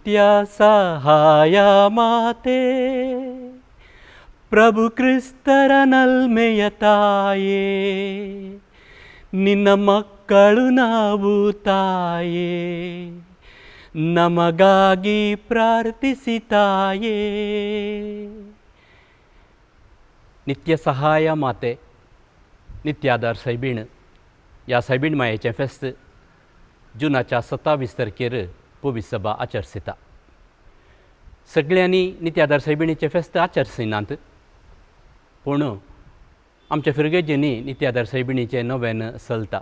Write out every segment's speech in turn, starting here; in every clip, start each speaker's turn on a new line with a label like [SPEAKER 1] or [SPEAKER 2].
[SPEAKER 1] ನಿತ್ಯ ಸಹಾಯ ಮಾತೆ ಪ್ರಭು ಕ್ರಿಸ್ತರ ನಲ್ಮೆಯ ತಾಯೇ ನಿನ್ನ ಮಕ್ಕಳು ನಾವು ತಾಯೇ ನಮಗಾಗಿ ಪ್ರಾರ್ಥಿಸಿ ತಾಯೇ. नित्य सहाय माते नित्य आदार सायबीण ह्या सायबीण मायेचें फेस्त जुनाच्या 27 तारखेर पवित्र सभा आचरसिता. सगळ्यांनी नित्य आदार सायबीणीचें फेस्त आचरसिनात, पूण आमच्या फिरगेजींनी नित्य आदार सायबीणीचें नवेन चलता.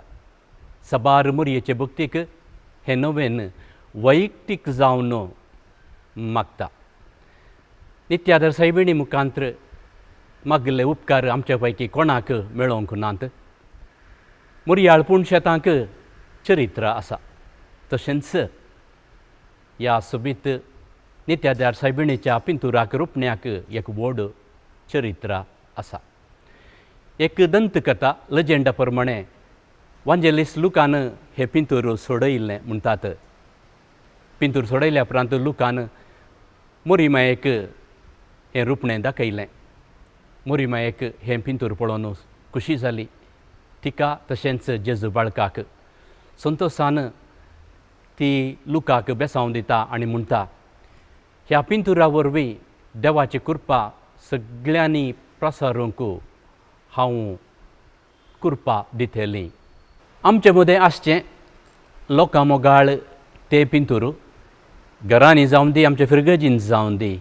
[SPEAKER 1] सबार मोरयेचे भक्तीक हें नवेन वैयक्तीक जावन मागता. नित्य आदार सायबीणी मुखांतर मागले उपकार आमच्या पैकी कोणाक मेळोंक नात. मोरयाळपूण शेतांक चरित्र आसा, तशेंच ह्या सोबीत नित्य आदार सायबीणीच्या पिंतुराक रोपण्याक एक व्हड चरित्र आसा. एक दंतकथा लेजेंडा प्रमाणे वांजेलिस लुकान हे पिंतूर सोडयिल्लें म्हणटात. पिंतूर सोडयल्या उपरांत लुकान मोरीमायेक हें रुपणें दाखयलें. मोरीमायेक हें पिंतूर पळोवन खुशी जाली. तिका तशेंच जेजू बाळकाक संतोशान ती लुकाक बेसांव दिता आनी म्हणटा, ह्या पिंतुरा वरवीं देवाची कृपा सगळ्यांनी प्रसारूंक हांव कृपा दितली. आमचे मदें आसचें लोकां मोगाळ तें पिंतूर घरांनी जावं दी, आमच्या फिरगेजीन जावं दी,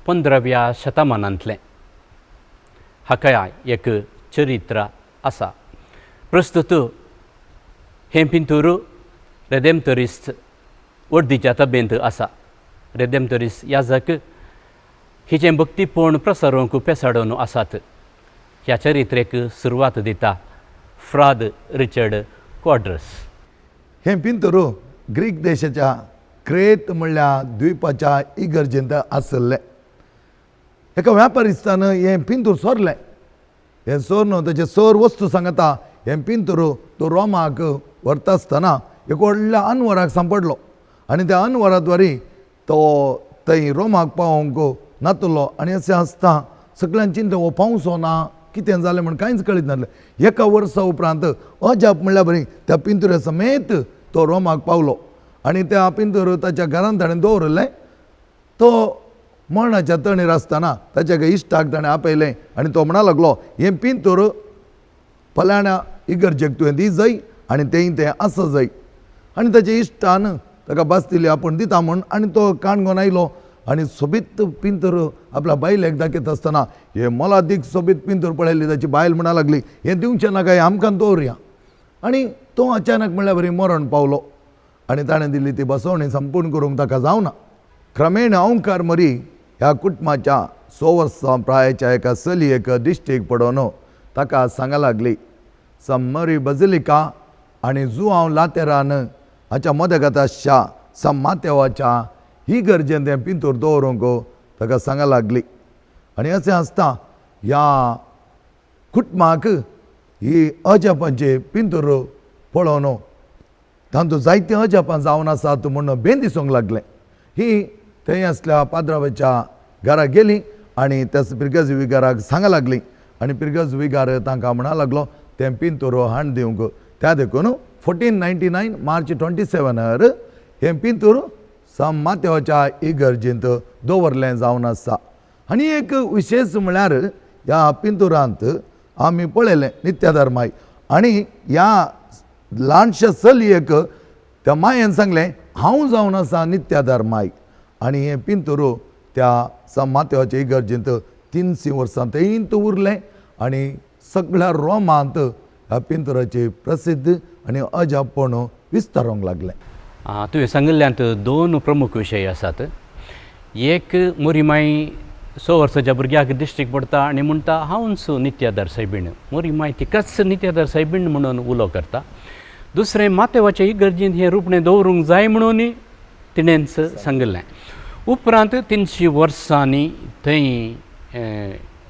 [SPEAKER 1] 15व्या शतमानांतलें. हाका एक चरित्र आसा. प्रस्तुत हें पिंतूर रेदेमतरिस्त वर्दीच्या तबेंत आसा. रेदेमतरिस्त याजक हिचें भक्तीपण प्रसारूंक पेसाडून आसात. ह्या चरित्रेक सुरवात दिता फ्राद रिचर्ड क्वाड्रस.
[SPEAKER 2] हें पिंतूर ग्रीक देशाच्या क्रेत म्हणल्या द्वीपाच्या इगर्जेंत आसलें. एका व्यापारिस्तान हें पिंतूर सोरलें. हें सोरून ताचे सर वस्तू सांगता. हें पिंतूर तो रोमाक व्हरता आसतना एक व्हडल्या अनवराक सांपडलो आनी त्या अनवराद्वारी तो थंय रोमाक पावोवंक नातलो. आनी अशें आसता सगळ्यांची चिंता हो पावसो ना, कितें जालें म्हण कांयच कळीत नासलें. एका वर्सा उपरांत अजाप म्हणल्यार बरी त्या पिंतुरा समेत तो रोमाक पावलो आनी त्या पिंतूर ताच्या घरांत ताणें दवरलें. तो मरणाच्या तणेर आसतना ताच्या इश्टाक ताणें आपयलें आनी तो म्हणा लागलो, हें पिंतूर फलाण्या इगर्जेक तुवें दी जाय आनी तें आसा जाय. आनी ताच्या इश्टान ताका भास दिली आपूण दिता म्हूण. आनी तो काणकोण आयलो आनी सोबीत पिंतूर आपल्या बायलेक दाखयता आसतना हे मोलादीक सोबीत पिंतूर पळयली. ताची बायल म्हणा लागली, हें दिवचें नाका, हें आमकां दवरया. आनी तो अचानक म्हणल्यार बरी मरण पावलो आनी ताणें दिल्ली ती बसवणी संपूर्ण करूंक ताका जावना. क्रमेण अवंकार मरी ह्या कुटुंबाच्या 100 वर्सां प्रायाच्या एका चलयेक दिश्टेक पडोवन ताका सांगा लागली, मरी बझिलिका आनी जुआंव लातेरान हाच्या मदगताच्या मातेवाच्या ही गरजेन तें पिंतूर दवरूंक ताका सांगा लागली. आनी अशें आसता ह्या कुटुंबाक ही अजापांचे पिंतूर पळोवन तांतूं जायतीं अजापां जावन आसात म्हूण बेन दिसूंक लागलें. ही थंय आसल्या पाद्रावाच्या घराक गेली आनी त्या पिरगज विगाराक सांगा लागली. आनी पिरगज विगार तांकां म्हणा लागलो तें पिंतूर हाण दिवंक. त्या देखून 1499 मार्च 27 हें पिंतूर मातेवाच्या इगर्जेंत दवरलें जावन आसा. आनी एक विशेश म्हळ्यार ह्या पिंतुरांत आमी पळयलें नित्यादार माय आनी ह्या ल्हानशा चलयेक त्या मायेन सांगलें हांव जावन आसा नित्यादार माय. आनी हें पिंतूर त्या मातेवाच्या इगर्जेंत 300 वर्सां थंयच उरलें आनी सगळ्या रोमांत ह्या पिंतुराची प्रसिद्ध आनी अजापण विस्तारूंक लागलें.
[SPEAKER 1] तुवें सांगिल्ल्यांत 2 प्रमुख विशय आसात. एक मोरीमाय 100 वर्साच्या भुरग्याक दिश्टीक पडटा आनी म्हणटा हांवूच नित्यादार सायबीण. मोरीमाय तिकाच नित्यादार सायबीण म्हणून उलो करता. दुसरें मातेवाच्या इगर्जेंत हें रुपणें दवरूंक जाय म्हणून तिणेंच सांगिल्लें. उपरांत 300 वर्सांनी थंय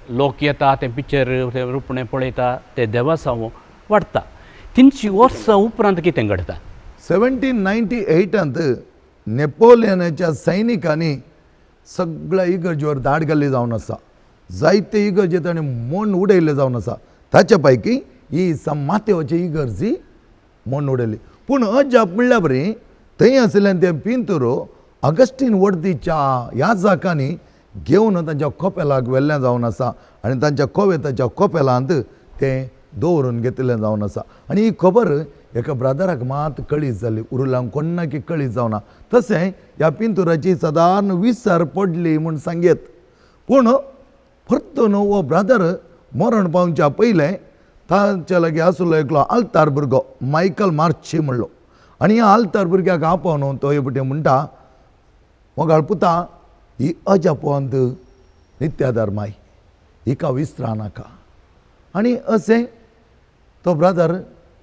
[SPEAKER 1] लोक येता, तें पिक्चर रुपणें पळयता, ते देवासाव वाडटा. 300 वर्सां उपरांत कितें घडटा?
[SPEAKER 2] 1798 नेपोलियनाच्या सैनिकांनी सगळ्या इगर्जेवर धाड घाल्ली जावन आसा. जायते इगर्जे ताणें मोड उडयले जावन आसा. ताच्या पैकी ही माथेवाची इगर्जी मोड उडयली. पूण अजाप म्हणल्या बरी थंय आशिल्लें तें पिंतूर अगस्टीन वर्दीच्या ह्या जाकांनी घेवन तांच्या कोपेलाक व्हेल्लें जावन आसा आनी तांच्या कोवेताच्या कोपेलांत तें दवरून घेतिल्लें जावन आसा. आनी ही खबर एका ब्रदराक मात कळीत जाली, उरलांक कोणाकी कळीत जावना. तशें ह्या पिंतुराची सादारण विसर पडली म्हूण सांगेत. पूण परतून हो ब्रदर मरण पावच्या पयलें तांच्या लागीं आसलो एकलो आल्तार भुरगो मायकल मार्ची म्हणलो. आनी ह्या आल्तार भुरग्याक आपोवन तो हे पटी म्हणटा, मोगाळ पुता, ही अजापवंत नित्याधर्माय, हिका विसरा नाका. आनी अशें तो ब्रदर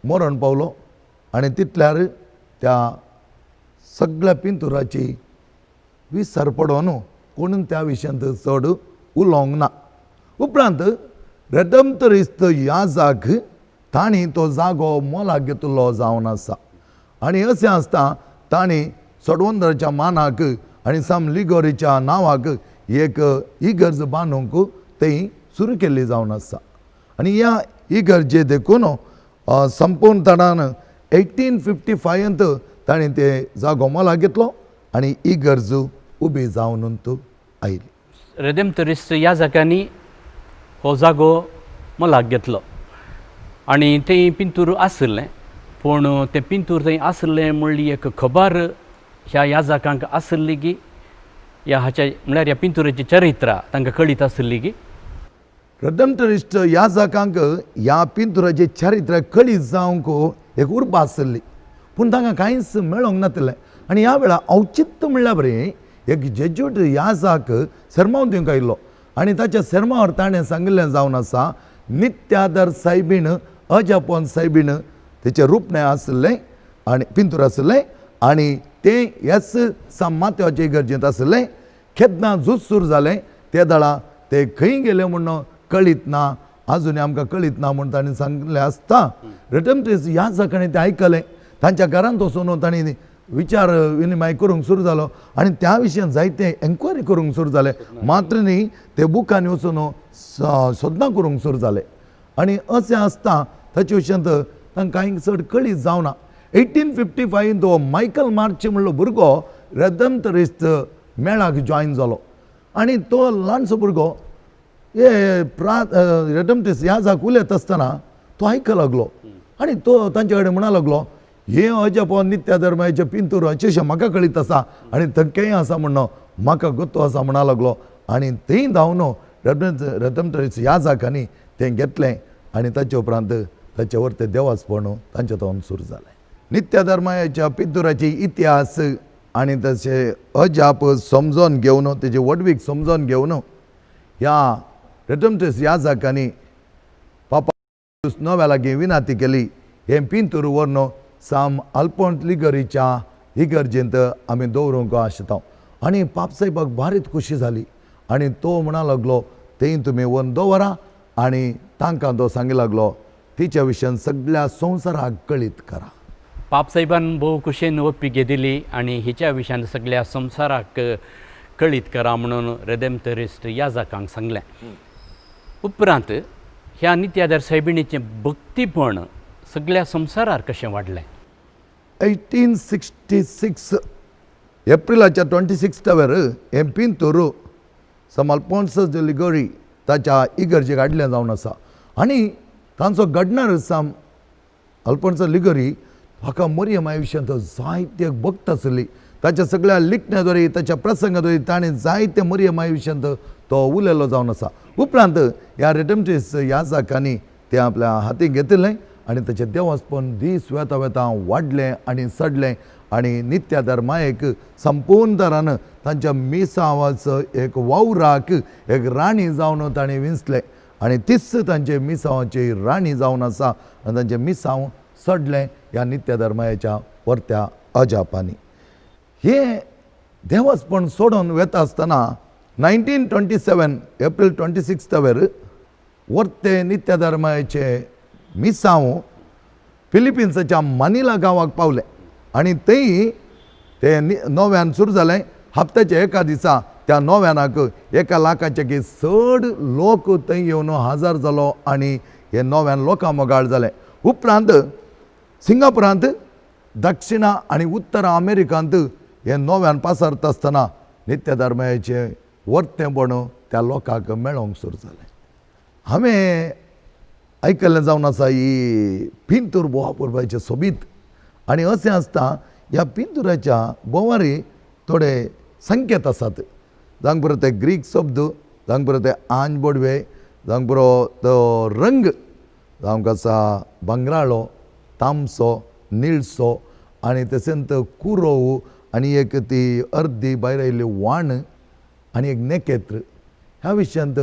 [SPEAKER 2] मरण पावलो. आनी तितल्यार त्या सगळ्या पिंतुराची विसर पडोन कोण त्या विशयांत चड उलोवंक ना. उपरांत रेडम्पटरिस्ट याजाक तांणी तो जागो मोलाक घेतिल्लो जावन आसा. आनी अशें आसता तांणी सोडवंदराच्या मानाक आनी साम लिगोरीच्या नांवाक एक इगर्ज बांदूंक थंय सुरू केल्ली जावन आसा. आनी ह्या इगर्जे देखून संपूर्ण तणान 1855 ताणें ते जागो मोलाक घेतलो आनी इगर्ज उबी जावन आयली.
[SPEAKER 1] रेडेम्पटरिस्ट ह्या जाकांनी हो जागो मोलाक घेतलो आनी थंय पिंतूर आसलें. पूण तें पिंतूर थंय आसलें म्हणली एक खबर ह्या जाकांक आसली की हाच्या म्हळ्यार ह्या पिंतुराची चरित्रा तांकां कळीत आसली की
[SPEAKER 2] रेडम्पटरिस्ट ह्या जाकांक ह्या पिंतुराची चरित्र कळीत जावंक एक उर्बा आसली. पूण तांकां कांयच मेळोंक नासलें. आनी ह्या वेळार औचित्य म्हणल्यार बरें एक जेजूट ह्या जाक सेर्मांव दिवंक आयिल्लो. आनी ताच्या सेर्मावर ताणें सांगिल्लें जावन आसा, नित्यादर सायबीण अजापवन सायबीण तेचें रूपणें आसलें आनी पिंतूर आसलें. आनी तें ह्याच माथेवाचे इगर्जेंत आसलें. केन्ना झूज सुरू जालें ते दाळा ते खंय गेले म्हणून कळीत ना, आजुनी आमकां कळीत ना म्हूण ताणें सांगलें आसता. रेडम्पटरिस्ट ह्या जाकांनी तें आयकलें. तांच्या घरांत वचून तांणी विचार विनिमय करूंक सुरू जालो आनी त्या विशयान जायते एन्क्वायरी करूंक सुरू जालें. मात्र न्ही ते बुकांनी वचून सोदना करूंक सुरू जालें. आनी अशें आसता ताचे विशयांत तांकां कांय चड कळीत जावना. 1855 तो मायकल मार्ची म्हणलो भुरगो रेडम्पटरिस्ट मेळाक जॉयन जालो. आनी तो ल्हानसो भुरगो हे रेडम्पटरिस्ट ह्या जाक उलयत आसतना तो आयकूंक लागलो. आनी तो तांचे कडेन म्हणूंक लागलो, हे अजापवन नित्याधर्माचे पिंतूर अशें म्हाका कळीत आसा आनी थंय आसा म्हणून म्हाका गुतो आसा म्हणूंक लागलो. आनी थंय धांवन रेडम्पटरिस्ट ह्या जाकांनी तें घेतलें आनी ताचे उपरांत ताचे वरतें देवाचपण तांचे तोंड सुरू जालें. नित्याधर्माच्या पिंतुराची इतिहास आनी तशें अजाप समजोन घेवन तेजे वडवीक समजोन घेवन ह्या रेडम्पटरिस्ट ह्या जाकांनी पापा नव्या लागीं विनाती केली, हे पिंतूर व्हरून साम आल्पोंत लिगरीच्या इगर्जेंत आमी दवरूंक आशेता. आनी पापसाहेबाक बारीच खुशी जाली आनी तो म्हणूंक लागलो, थंय तुमी व्हरून दवरा. आनी तांकां तो सांगूंक लागलो, तिच्या विशयान सगळ्या संवसाराक कळीत करा.
[SPEAKER 1] पापसाहेबान भोव कुशेन ओप्पिगे दिली आनी हिच्या विशयान सगळ्या संवसाराक कळीत करा म्हणून रेडेम्पटरिस्ट ह्या जाकांक सांगलें. उपरांत ह्या नित्याधर सायबिणीचें भक्तीपण सगळ्या संवसारार कशें वाडलें.
[SPEAKER 2] 1866 एप्रिलाच्या 26 हे पिंतूर साम अल्फोन्सो दे लिगोरी ताच्या इगर्जेक हाडलें जावन आसा. आनी तांचो घडणार साम अल्फोन्सो लिगोरी हाका मरियम आयुश्यांत जायते भक्त आसली. ताच्या सगळ्या लिखण्याद्वारे ताच्या प्रसंगाद्वारे ताणें जायते मरियम आयुश्यांत तो उलयलो जावन आसा. उपरांत ह्या रेडम्पटरिस्ट ह्या जाकांनी तें आपल्या हातीक घेतिल्लें आनी ताचें देवाचपण दीस वेता वेता वाडलें आनी सडलें. आनी नित्याधर्मायेक संपूर्ण तरान तांच्या मिसांवाचो एक वावराक एक राणी जावन ताणें विंचलें आनी तीच तांचे मिसांवाची राणी जावन आसा. आनी तांचें मिसांव सडलें ह्या नित्याधर्मायेच्या परत्या अजापांनी. हे देवाचपण सोडून वेता आसतना 1927 एप्रील 26 वर्ते नित्याधर्मायेचे मिसांव फिलिपिन्साच्या मानिला गांवाक पावले आनी थंय ते नव्यान सुरू जालें हप्त्याच्या एका दिसा त्या नव्यानाक 1,00,000चे चड लोक थंय येवन हजर जालो आनी हे नव्यान लोकां मोगाळ जाले. उपरांत सिंगापुरांत दक्षिणा आनी उत्तर अमेरिकांत हे नव्यान पासरता आसतना नित्य धर्माचे वर्तेपण त्या लोकांक मेळोंक सुरू जालें. हांवें आयकल्लें जावन आसा ही पिंतूर बोवा पुरबायचे सोबीत आनी अशें आसता ह्या पिंतुराच्या बोवारी थोडे संकेत आसात. जावंक बरो ते ग्रीक शब्द, जावंक बरो ते आंज बोडवे, जावंक बरो तो रंग, जावंक आसा बंगराळो, तामसो, निळसो आनी तशेंच कुरोव आनी एक ती अर्दी भायर आयिल्ली वाण आनी एक नेकेत्र. ह्या विशयांत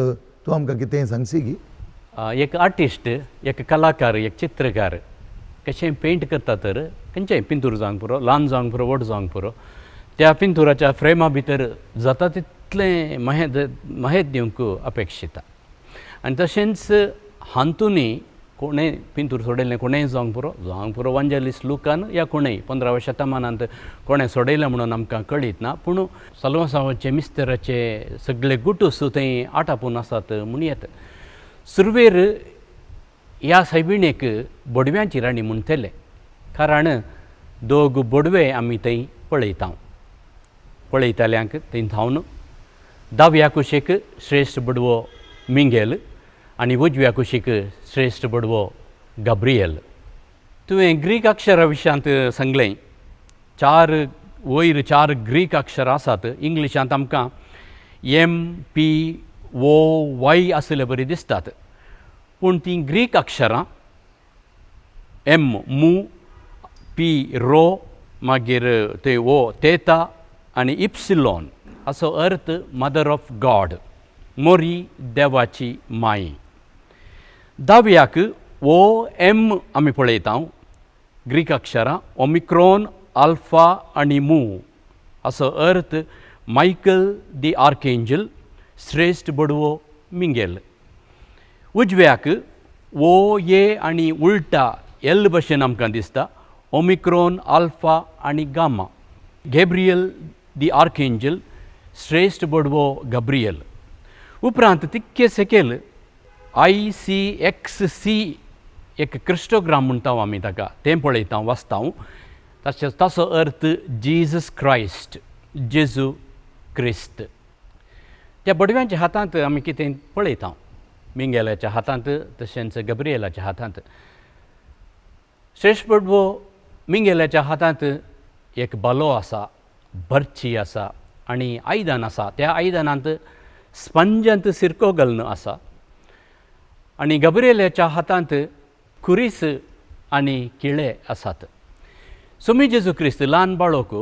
[SPEAKER 2] तूं आमकां कितेंय सांगशी की?
[SPEAKER 1] एक आर्टिस्ट, एक कलाकार, एक चित्रकार कशें पेंट करता तर खंयचेय पिंतूर जावंक पुरो, ल्हान जावंक पुरो, व्हड जावंक पुरो, त्या पिंतुराच्या फ्रेमा भितर जाता तितलें महेत दिवंक अपेक्षिता. आनी तशेंच हातूंनी कोणेय पिंतूर सोडयलें कोणेय जावंक पुरो वांजेलिस्ट लुकान या कोणेय 15व्या शतमानांत कोणें सोडयलें म्हणून आमकां कळीत ना. पूण साल्वासांवाचे मिस्तेराचे सगळे गुटूस थंय आटापून आसात म्हूण येता. सुरवेर ह्या सायबिणेक बोडव्यांची राणी म्हूण थेले, कारण दोग बोडवे आमी थंय पळयताल्यांक थंय थावन दाव्या कुशीक श्रेश्ठ बोडवो मिंगेल आनी उजव्या कुशीक श्रेश्ठ बोडवो गाब्रियल. तुवें ग्रीक अक्षरा विशयांत सांगलें. वयर 4 ग्रीक अक्षरां आसात. इंग्लिशांत आमकां MPOY आसले बरी दिसतात, पूण तीं ग्रीक अक्षरां मू, P रो, मागीर ते O तेता आनी इप्सिलॉन असो अर्थ मदर ऑफ गॉड, मोरी देवाची माय. दाव्याक OM आमी पळयता ग्रीक अक्षरां ओमिक्रॉन, अल्फा आनी मू असो अर्थ मायकल दी आर्केंजल, श्रेश्ठ बोडवो मिंगेल. उजव्याक OA आनी उल्टा L भशेन आमकां दिसता ओमिक्रॉन, अल्फा आनी गामा, गॅब्रियल दी आर्केंजल, श्रेश्ठ बोडवो गाब्रियल. उपरांत तितके सकयल ICXC एक क्रिस्टोग्राम म्हणटा आमी ताका, तें पळयता वाचता. तशेंच ताचो अर्थ जिजस क्रायस्ट, जेजू क्रिस्त. त्या बोडव्यांच्या हातांत आमी कितें पळयता, मिंगेलाच्या हातांत तशेंच गब्रियलाच्या हातांत. श्रेश्ठ बोडवो मिंगेलाच्या हातांत एक बालो आसा, भरची आसा आनी आयदन आसा. त्या आयदनांत स्पंजांत सिरको घालून आसा. आनी गब्रियलाच्या हातांत खुरीस आनी किळे आसात. सोमी जेजू क्रिस्त ल्हान बाळोक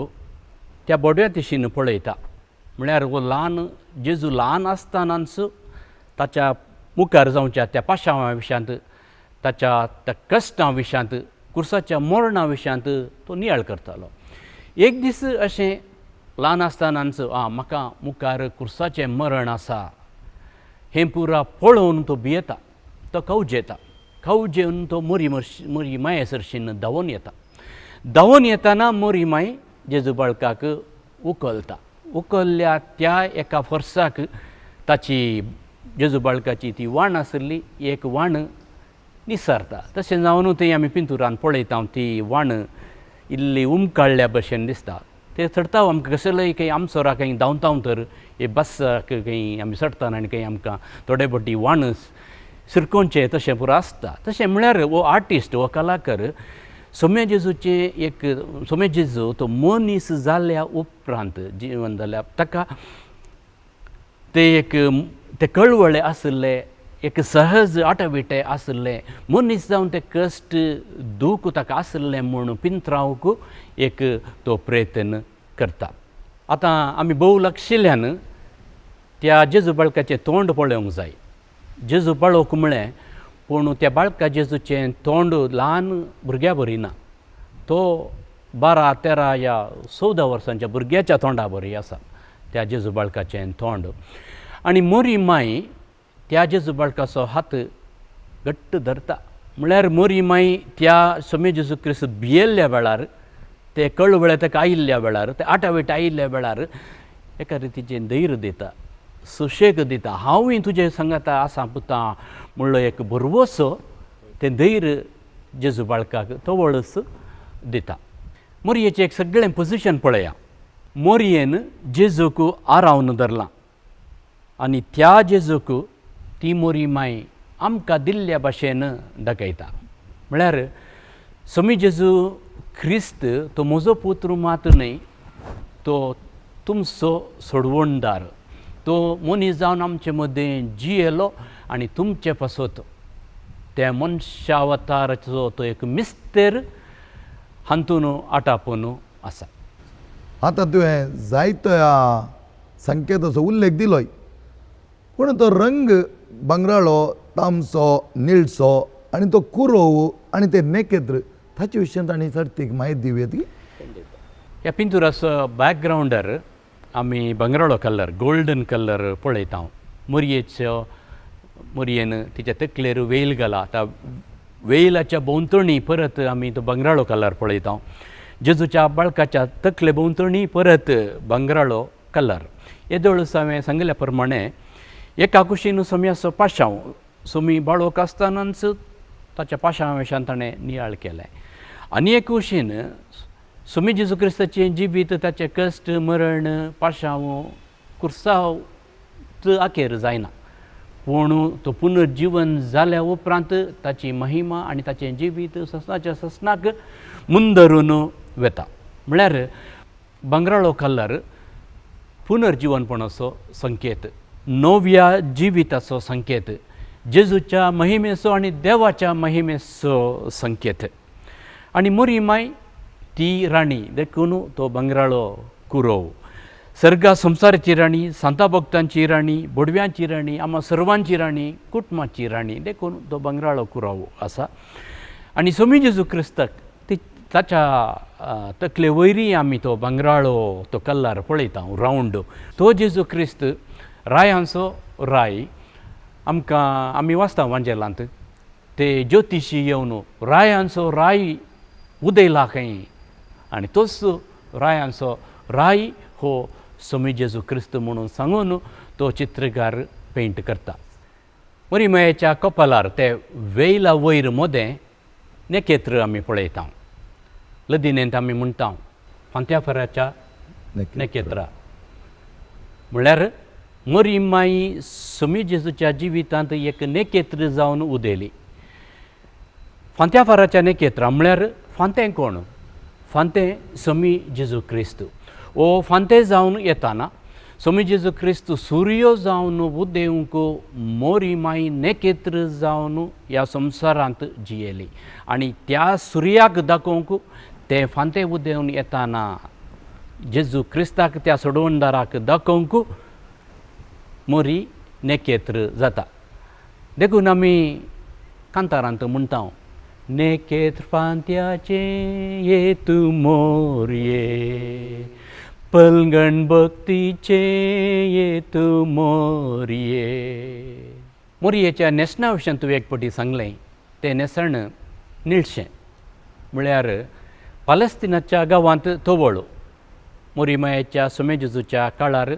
[SPEAKER 1] त्या बोडव्या दिशेन पळयता. म्हळ्यार हो ल्हान जेजू ल्हान आसतनाच ताच्या मुखार जावच्या त्या पाशांवा विशयांत, ताच्या त्या कश्टां विशयांत, कुर्साच्या मरणा विशयांत तो नियाळ करतालो. एक दीस अशें ल्हान आसतनाच म्हाका मुखार कुर्साचें मरण आसा हें पुरा पळोवन तो भियेता. तो कवजेता. कवजेवन तो मोरी माये सरशीन धांवून येता. धांवून येतना मोरी माय जेजू बाळकाक उखलता. उखल्ल्या त्या एका वर्साक ताची जेजू बाळकाची ती वाण आसली एक वाण निसरता. तशें जावन थंय आमी पिंतुरान पळयता ती वाण इल्ली उमकाळ्ळ्या भशेन दिसता. ते चडटा आमकां कसलेय खंय आमसोरा खंय धांवता तर हे बसाक खंय आमी चडटात आनी खंय आमकां थोडे फावटी वाण सिरकोवचें तशें पुरो आसता. तशें म्हळ्यार हो आर्टिस्ट, हो कलाकार सोम्या जेजू तो मनीस जाल्ल्या उपरांत जिवन जाल्या ताका ते कळवळे आसले, एक सहज आटविटे आसले, मनीस जावन ते कश्ट दूख ताका आसले म्हूण पिंतरावंक एक तो प्रयत्न करता. आतां आमी भोव लक्षिल्ल्यान त्या जेजू बाळकाचें तोंड पळोवंक जाय. जेजू बाळोक म्हळें, पूण त्या बाळका जेजूचें तोंड ल्हान भुरग्या बरी ना. तो 12-13 या 14 वर्सांच्या भुरग्याच्या तोंडा बरी आसा त्या जेजू बाळकाचें तोंड. आनी मोरी माय त्या जेजू बाळकाचो हात घट्ट धरता. म्हळ्यार मोरी माय त्या सोमे जेजू क्रिस्त भियेल्ल्या वेळार ते कळवळे ताका आयिल्ल्या वेळार ते आटावेट आयिल्ल्या वेळार एका रितीचें धैर्य दिता सुशेग दिता हांवूय तुजे संगता आसा पुता म्हणलो एक बरवसो तें धैर्य जेजू बाळकाक तवळस दिता मोरयेचें एक सगळें पोजिशन पळया मोरयेन जेजूक आरावन धरलां आनी त्या जेजूक ती मोरी माय आमकां दिल्ल्या भाशेन दाखयता म्हळ्यार समी जेजू क्रिस्त तो म्हजो पुत्र मात न्हय तो तुमचो सोडवणदार तो मनीस जावन आमचे मदें जियेलो आनी तुमचे पासत त्या मनशावताराचो तो एक मिस्तेर हातून आटापून आसा
[SPEAKER 2] आतां तुवें जायतो ह्या संकेताचो उल्लेख दिलोय पूण तो रंग बंगराळो तामसो निळसो आनी तो कुरोव आनी ते नेकेत्र ताचे विशयी तांणी सर्तीक म्हायती दिवयात की
[SPEAKER 1] ह्या पिंतुराचो बॅकग्रावंडार आमी बंगराळो कलर गोल्डन कलर पळयता मोरयेन तिच्या तकलेर वेल घाला आतां वेलाच्या भोंवतणी परत आमी तो बंगराळो कलर पळयता जेजूच्या बाळकाच्या तकले भोंवतणी परत बंगराळो कलर येदोळस हांवें सांगल्या प्रमाणे एका कुशीन सोम्याचो पाशांव सोमी बाळोक आसतनाच ताच्या पाशां विशयान ताणें नियाळ केलें आनी एक कुशीन सोमी जेजू क्रिस्ताचें जिवीत ताचें कश्ट मरण पाशांव कुर्सांव आखेर जायना पूण तो पुनर्जीवन जाल्या उपरांत ताची महिमा आनी ताचें जिवीत ससनाच्या ससनाक मुंदरून वेता म्हळ्यार बंगराळो कलर पुनर्जीवनपणाचो संकेत नव्या जिविताचो संकेत जेजूच्या महिमेचो आनी देवाच्या महिमेचो संकेत आनी मोरी माय ती राणी देखून तो बंगराळो कुरोव सर्गा संवसाराची राणी सांता भक्तांची राणी बोडव्यांची राणी आम्हा सर्वांची राणी कुटुंबाची राणी देखून तो बंगराळो कुरोव आसा आनी सोमी जेजू क्रिस्ताक ताच्या तकले वयरी आमी तो बंगराळो तो कल्लार पळयता रावंड तो जेजू क्रिस्त रायांचो राय आमकां आमी वाचता वांजेलांत ते ज्योतिशी येवन रायांचो राय उदयला खंय आनी तोच रायांचो राय हो सोमी जेजू क्रिस्त म्हणून सांगून तो चित्रकार पेंट करता मोरिमायेच्या कपालार ते वेला वयर मोदें नेकेत्र आमी पळयता लदिनेंत आमी म्हणटा फांत्याफराच्या नेकेत्रां म्हळ्यार मोरिमाई सोमी जेजूच्या जिवितांत एक नेकेत्र जावन उदेली फांत्याफाराच्या नेकेत्रां म्हळ्यार फांतें कोण फांतें सोमी जेजू क्रिस्त ओ फांतें जावन येताना सोमी जेजू क्रिस्त सूर्य जावन उदेवंक मोरिमाई नेकेत्र जावन ह्या संवसारांत जियेली आनी त्या सुर्याक दाखोवंक ते फांतें उदेवन येताना जेजू क्रिस्ताक त्या सोडवणदाराक दाखोवंक मोरी नेकेत्र जाता देखून आमी कांतारांत म्हणटा नेकेत्र फांत्याचे ये तूं मोरये पलंगण भक्तीचे ये तूं मोरये मोरयेच्या नेसना विशयी तुवें एक फावटी सांगलें तें नेसण निळशें म्हळ्यार पालस्तिनाच्या गांवांत तोवळ मोरिमायेच्या सोमे जेजूच्या काळार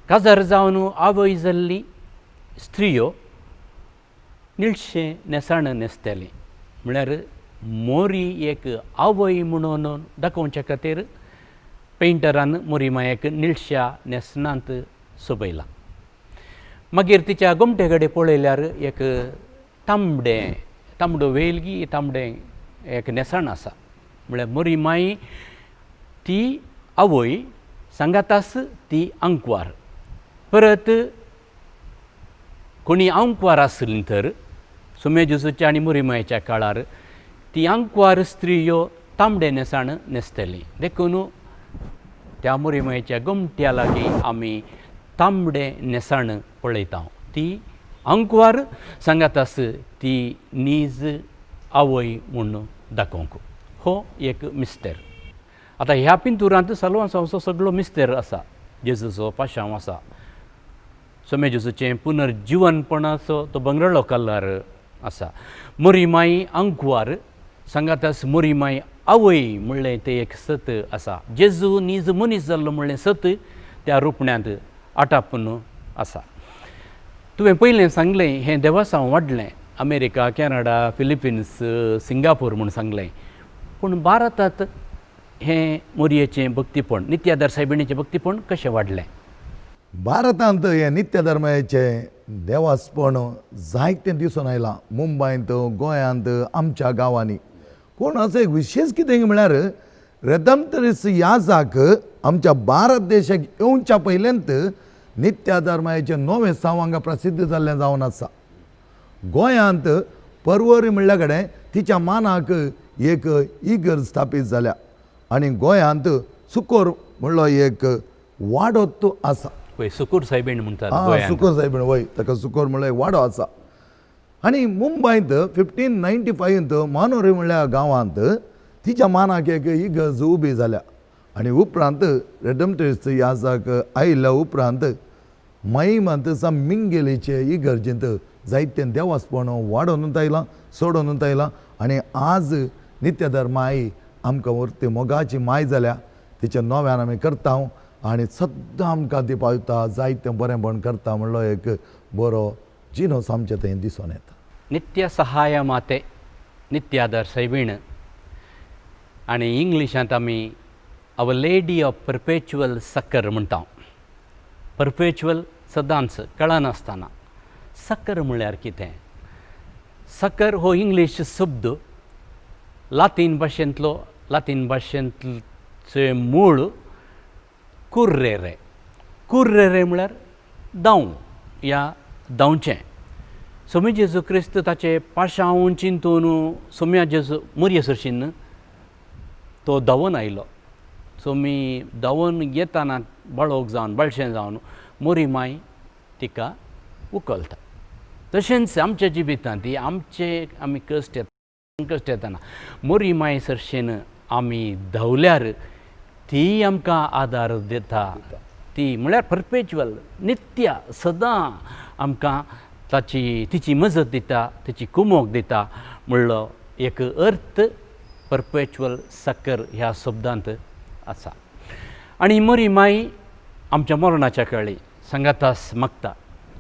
[SPEAKER 1] काजार जावन आवय जाल्ली स्त्रियो निळशें नेसाण न्हेसताली म्हळ्यार मोरी एक आवय म्हणून दाखोवचे खातीर पेंटरान मोरिमायेक निळश्या नेसनांत सोबयलां मागीर तिच्या गोमटे कडेन पळयल्यार एक तांबडो वेलगी तांबडें एक नेसाण आसा म्हळ्यार मोरिमाई ती आवय सांगातास ती आंकवार परत कोणी आंकवार आसली तर सोमे जेजूच्या आनी मोरिमायेच्या काळार ती आंकवार स्त्रियो तांबडे नेसाण न्हेसतली देखून त्या मोरिमायेच्या गोमट्या लागीं आमी तांबडे नेसाण पळयता ती आंकवार सांगातास ती नीज आवय म्हणून दाखोवंक हो एक मिस्तेर आतां ह्या पिंतुरांत सालवांचो सगळो मिस्तेर आसा जेजूचो पाशांव आसा सोमे जेजूचें पुनर्जीवनपणाचो तो बंगराळो कल्लार आसा मोरिमाई आंकवार सांगातास मोरिमाई आवय म्हणलें तें एक सत आसा. जेजू नीज मनीस जाल्लो म्हणलें सत त्या रुपण्यांत आटापून आसा. तुवें पयलें सांगलें हें देवासांव वाडलें अमेरिका, कॅनडा, फिलिपिन्स, सिंगापूर म्हूण सांगलें. पूण भारतांत हें मोरयेचें भक्तीपण, नित्यादार सायबिणीचें भक्तीपण कशें वाडलें?
[SPEAKER 2] भारतांत हे नित्य धर्माचें देवासपण जायतें दिसून आयलां. मुंबयंत, गोंयांत, आमच्या गांवांनी. पूण असो एक विशेश कितें म्हळ्यार रेडम्पटरिस्ट याजाक आमच्या भारत देशाक येवच्या पयलेंत नित्य धर्माचें नवें सांव हांगा प्रसिद्ध जाल्लें जावन आसा. गोंयांत पर्वरी म्हणल्या कडेन तिच्या मानाक एक इगर स्थापीत जाल्या आनी गोंयांत सुकोर म्हणलो एक वाडो आसा.
[SPEAKER 1] पळय सुकूर सायबीण म्हणटात
[SPEAKER 2] हां,
[SPEAKER 1] गोंयांत.
[SPEAKER 2] सुकोर सायबीण वय ताका सुकोर म्हणलो एक वाडो आसा. आनी मुंबयंत 1595 मानोरी म्हणल्या गांवांत तिच्या मानाक एक इगर्ज उबी जाल्या. आनी उपरांत रेडम्पटरिस्ट याजाक आयिल्ल्या उपरांत माईमांत मिंगेलीचे इगर्जेंत जायतें देवासपण वाडोनूच आयलां, सोडोनूच आयलां. आनी आज नित्य धर्माई आमकां व्हरती मोगाची माय जाल्या. तिच्या नव्यान आमी करता आनी सद्दां आमकां ती पावता, जायतें बरेंपण करता म्हणलो एक बरो जिनस आमचें थंय दिसून येता.
[SPEAKER 1] नित्य सहाय माते नित्यादार सायबीण आनी इंग्लिशांत आमी अवर लेडी ऑफ परपेच्युअल सक्कर म्हणटा. परपेच्युअल सदांच कळनासतना. सक्कर म्हळ्यार कितें? सक्कर हो इंग्लीश शब्द लातीन भाशेंतचे मूळ कुर्रेरे. कुर्रेरे म्हळ्यार दांव या दांवचें. सोमी जेजू क्रिस्त ताचे पाशांव चिंतून सोम्या जेजू मोरये सरशीन तो धांवन आयलो. सोमी धांवन येताना बाळोक जावन बाळशें जावन मोरी माय तिका उखलता. तशेंच आमच्या जिवितांत आमी कश्ट येताना मोरी माय सरशेन आमी धांवल्यार ती आमकां आदार दिता. ती म्हळ्यार परपेच्युअल, नित्य सदां आमकां तिची मजत दिता, तिची कुमोक दिता म्हणलो एक अर्थ परपेच्युअल सक्कर ह्या शब्दांत आसा. आनी मोरी माय आमच्या मरणाच्या काळी सांगातास मागता.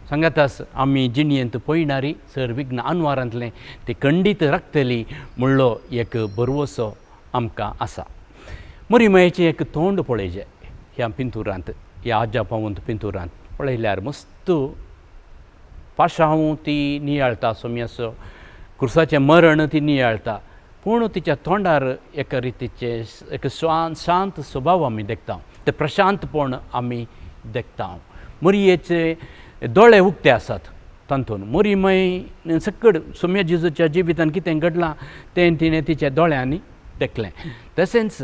[SPEAKER 1] सांगातास आमी जिणयेंत पळयणारी सर विघ्न आनवारांतलें ती खंडीत राखतली म्हणलो एक बरवसो आमकां आसा. मोरी मायेचें एक तोंड पळयचें ह्या पिंतुरांत, ह्या आज्या पावंत पिंतुरांत पळयल्यार मस्त पाशांव ती नियाळटा. सोम्याचो क्रुसाचें मरण ती नियाळटा. पूण तिच्या तोंडार एका रितीचे एक शांत स्वभाव आमी देखता. ते प्रशांतपण आमी देखता. मोरयेचे दोळे उक्ते आसात तातूंत. मोरी माय सकड सोम्या जेजूच्या जिवितांत कितें घडलां तें तिणें तिच्या दोळ्यांनी देखलें. तशेंच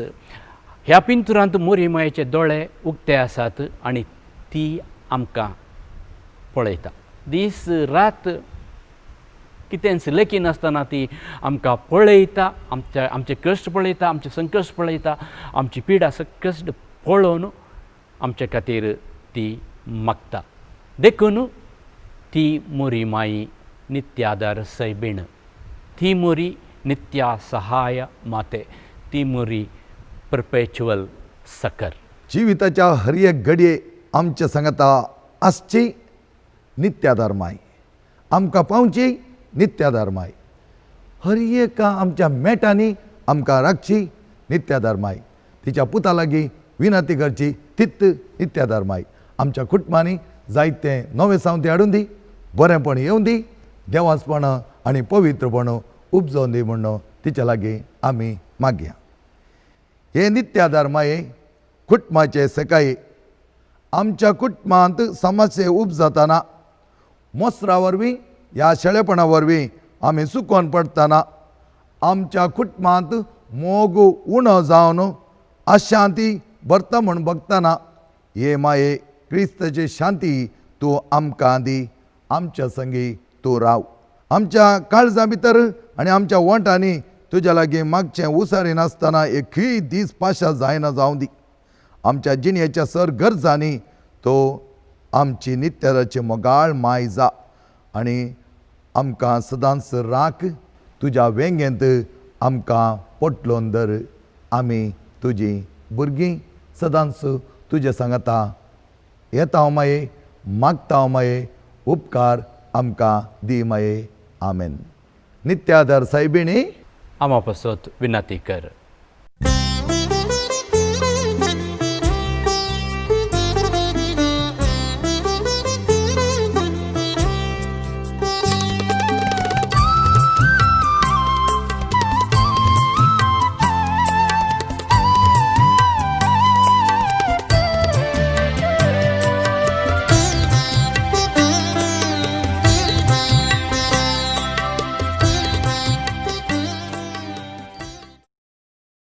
[SPEAKER 1] ह्या पिंतुरांत मोरी मायेचे दोळे उक्ते आसात आनी ती आमकां पळयता. दीस रात कितेंच लेखी नासतना ती आमकां पळयता. आमचे कश्ट पळयता, आमचे संकश्ट पळयता, आमची पिडा कश्ट पळोवन आमचे खातीर ती मागता. देखून ती मोरी माई नित्यादार सायबीण. ती मोरी नित्या सहाय माते. ती मोरी परपेच्युअल सक्कर.
[SPEAKER 2] जिविताच्या हर एक घडये आमच्या सांगता आसची नित्यादार माय. आमकां पावची नित्यादार माय. हर एका आमच्या मेटांनी आमकां राखची नित्यादार माय. तिच्या पुता लागीं विनंती करची तीच नित्यादार माय. आमच्या कुटुंबांनी जायतें नवें सावंती हाडून दी, बरेंपण येवं दी, देवासपण आनी पवित्रपण उपजोवन दी म्हणून तिच्या लागीं आमी मागया. हे नित्यादार माये कुटुंबाचे सकाळी आमच्या कुटुंबांत समस्या उपजाताना मोसरा वरवीं ह्या शेळेपणा वरवीं आमी सुकोवन पडटना आमच्या कुटुंबांत मोग उणो जावन अशांती भरता म्हूण बगतना हे माये क्रिस्ताची शांती तूं आमकां दी. आमच्या संगी तूं राव. आमच्या काळजा भितर आनी आमच्या वंटांनी तुज्या लागीं मागचें उसारी नासतना एकूय दीस पाशा जायना जावं दी. आमच्या जिणयेच्या सर गरजांनी तो आमची नित्यादाची मोगाळ माय जा आनी आमकां सदांच राख. तुज्या वेंगेंत आमकां पोटलोवन धर. आमी तुजी भुरगीं सदांच तुजे सांगाता. येता हांव माये, मागता हांव माये, उपकार आमकां दी माये. आमेन. नित्यादर सायबिणी
[SPEAKER 1] आमा पासत विनंती कर.